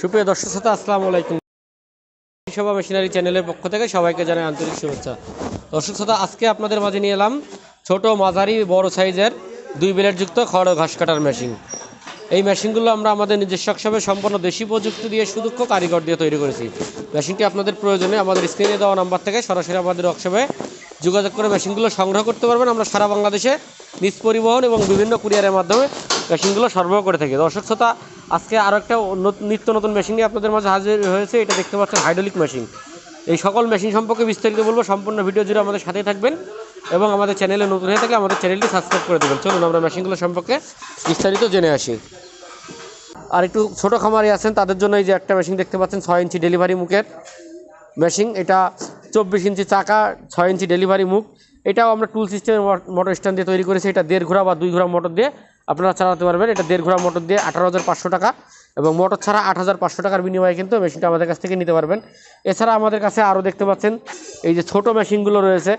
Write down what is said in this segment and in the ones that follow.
সুপ্রিয় দর্শক শ্রোতা, আসসালামু আলাইকুম। সভা মেশিনারি চ্যানেলের পক্ষ থেকে সবাইকে জানাই আন্তরিক শুভেচ্ছা। দর্শক শ্রোতা, আজকে আপনাদের মাঝে নিয়ে এলাম ছোট, মাঝারি, বড় সাইজের 2 ব্লেডযুক্ত খড় ও ঘাস কাটার মেশিন। এই মেশিনগুলো আমরা আমাদের নিজস্ব ওয়ার্কশপে সম্পূর্ণ দেশি প্রযুক্তি দিয়ে সুদক্ষ কারিগর দিয়ে তৈরি করেছি। মেশিনটি আপনাদের প্রয়োজনে আমাদের স্ক্রিনে দেওয়া নাম্বার থেকে সরাসরি আমাদের ওয়ার্কশপে যোগাযোগ করে মেশিনগুলো সংগ্রহ করতে পারবেন। আমরা সারা বাংলাদেশে নিজ পরিবহন এবং বিভিন্ন কুরিয়ারের মাধ্যমে মেশিনগুলো সরবরাহ করে থাকি। দর্শক শ্রোতা, আজকে আরও একটা নিত্য নতুন মেশিন নিয়ে আপনাদের মাঝে হাজির হয়েছে। এটা দেখতে পাচ্ছেন হাইড্রোলিক মেশিন। এই সকল মেশিন সম্পর্কে বিস্তারিত বলবো। সম্পূর্ণ ভিডিও জুড়ে আমাদের সাথেই থাকবেন এবং আমাদের চ্যানেলে নতুন হয়ে থাকলে আমাদের চ্যানেলটি সাবস্ক্রাইব করে দেবেন। চলুন আমরা মেশিনগুলো সম্পর্কে বিস্তারিত জেনে আসি। আর একটু ছোটো খামারি আছেন তাদের জন্য এই যে একটা মেশিন দেখতে পাচ্ছেন, 6 ইঞ্চি ডেলিভারি মুখের মেশিন। এটা 24 ইঞ্চি চাকা, 6 ইঞ্চি ডেলিভারি মুখ। এটাও আমরা টুল সিস্টেমের মোটর স্ট্যান্ড দিয়ে তৈরি করেছি। এটা 1.5 ঘোড়া বা 2 ঘোড়া মোটর দিয়ে আপনারা চালাতে পারবেন। এটা 1.5 ঘোড়া মোটর দিয়ে 18,500 টাকা এবং মোটর ছাড়া 8,500 টাকার বিনিময়ে কিন্তু মেশিনটা আমাদের কাছ থেকে নিতে পারবেন। এছাড়া আমাদের কাছে আরও দেখতে পাচ্ছেন এই যে ছোটো মেশিনগুলো রয়েছে।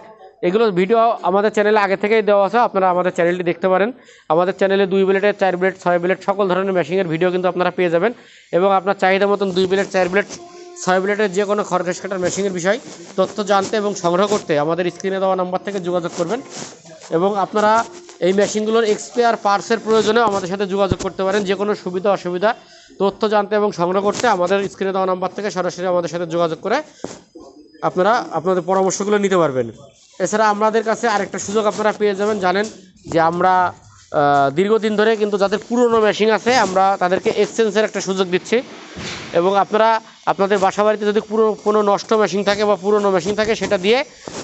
এগুলোর ভিডিও আমাদের চ্যানেলে আগে থেকেই দেওয়া আছে, আপনারা আমাদের চ্যানেলটি দেখতে পারেন। আমাদের চ্যানেলে 2 ব্লেড, 4 ব্লেড, 6 ব্লেড সকল ধরনের মেশিনের ভিডিও কিন্তু আপনারা পেয়ে যাবেন এবং আপনার চাহিদা মতন 2 ব্লেড, 4 ব্লেড, 6 ব্লেডের যে কোনো খড় ঘাস কাটার মেশিনের বিষয় তথ্য জানতে এবং সংগ্রহ করতে আমাদের স্ক্রিনে দেওয়া নাম্বার থেকে যোগাযোগ করবেন এবং আপনারা এই মেশিনগুলোর এক্সপায়ার পার্টসের প্রয়োজনেও আমাদের সাথে যোগাযোগ করতে পারেন। যে কোনো সুবিধা অসুবিধা তথ্য জানতে এবং সংগ্রহ করতে আমাদের স্ক্রিনে দেওয়া নাম্বার থেকে সরাসরি আমাদের সাথে যোগাযোগ করে আপনারা আপনাদের পরামর্শগুলো নিতে পারবেন। এছাড়া আমাদের কাছে আরেকটা সুযোগ আপনারা পেয়ে যাবেন, জানেন যে আমরা দীর্ঘদিন ধরে কিন্তু যাদের পুরনো মেশিন আছে আমরা তাদেরকে এক্সচেঞ্জের একটা সুযোগ দিচ্ছি এবং আপনারা আপনাদের বাসা বাড়িতে যদি কোনো নষ্ট মেশিন থাকে বা পুরনো মেশিন থাকে সেটা দিয়ে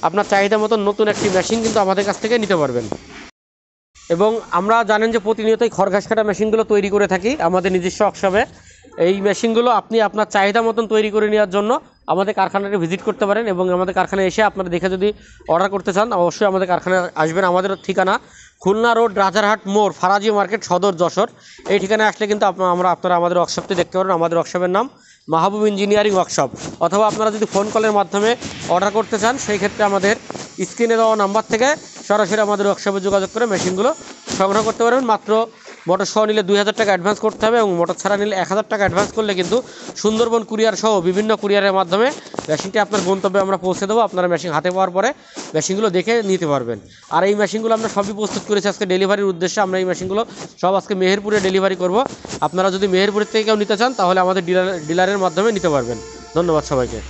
আপনার চাহিদা মতো নতুন একটি মেশিন কিন্তু আমাদের কাছ থেকে নিতে পারবেন। এবং আমরা জানেন যে প্রতিনিয়তই খড় ঘাস কাটা মেশিনগুলো তৈরি করে থাকি আমাদের নিজস্ব ওয়ার্কশপে। এই মেশিনগুলো আপনি আপনার চাহিদা মতন তৈরি করে নেওয়ার জন্য আমাদের কারখানাটি ভিজিট করতে পারেন এবং আমাদের কারখানায় এসে আপনারা দেখে যদি অর্ডার করতে চান অবশ্যই আমাদের কারখানায় আসবেন। আমাদের ঠিকানা খুলনা রোড, রাজারহাট মোড়, ফারাজি মার্কেট, সদর, যশোর। এই ঠিকানায় আসলে কিন্তু আপনারা আমাদের ওয়ার্কশপটি দেখতে পারেন। আমাদের ওয়ার্কশপের নাম মাহবুব ইঞ্জিনিয়ারিং ওয়ার্কশপ। অথবা আপনারা যদি ফোন কলের মাধ্যমে অর্ডার করতে চান সেই ক্ষেত্রে আমাদের স্ক্রিনে দেওয়া নাম্বার থেকে সরাসরি আমাদের ওয়ার্কশপে যোগাযোগ করে মেশিনগুলো সংগ্রহ করতে পারবেন। মাত্র মোটর সহ নিলে 2,000 টাকা অ্যাডভান্স করতে হবে এবং মোটর ছাড়া নিলে 1,000 টাকা অ্যাডভান্স করলে কিন্তু সুন্দরবন কুরিয়ার সহ বিভিন্ন কুরিয়ারের মাধ্যমে মেশিনটি আপনার গন্তব্যে আমরা পৌঁছে দেবো। আপনারা মেশিন হাতে পাওয়ার পরে মেশিনগুলো দেখে নিতে পারবেন। আর এই মেশিনগুলো আমরা সবই প্রস্তুত করেছি আজকে ডেলিভারির উদ্দেশ্যে। আমরা এই মেশিনগুলো সব আজকে মেহেরপুরে ডেলিভারি করব। আপনারা যদি মেহেরপুরের থেকে কেউ নিতে চান তাহলে আমাদের ডিলারের মাধ্যমে নিতে পারবেন। ধন্যবাদ সবাইকে।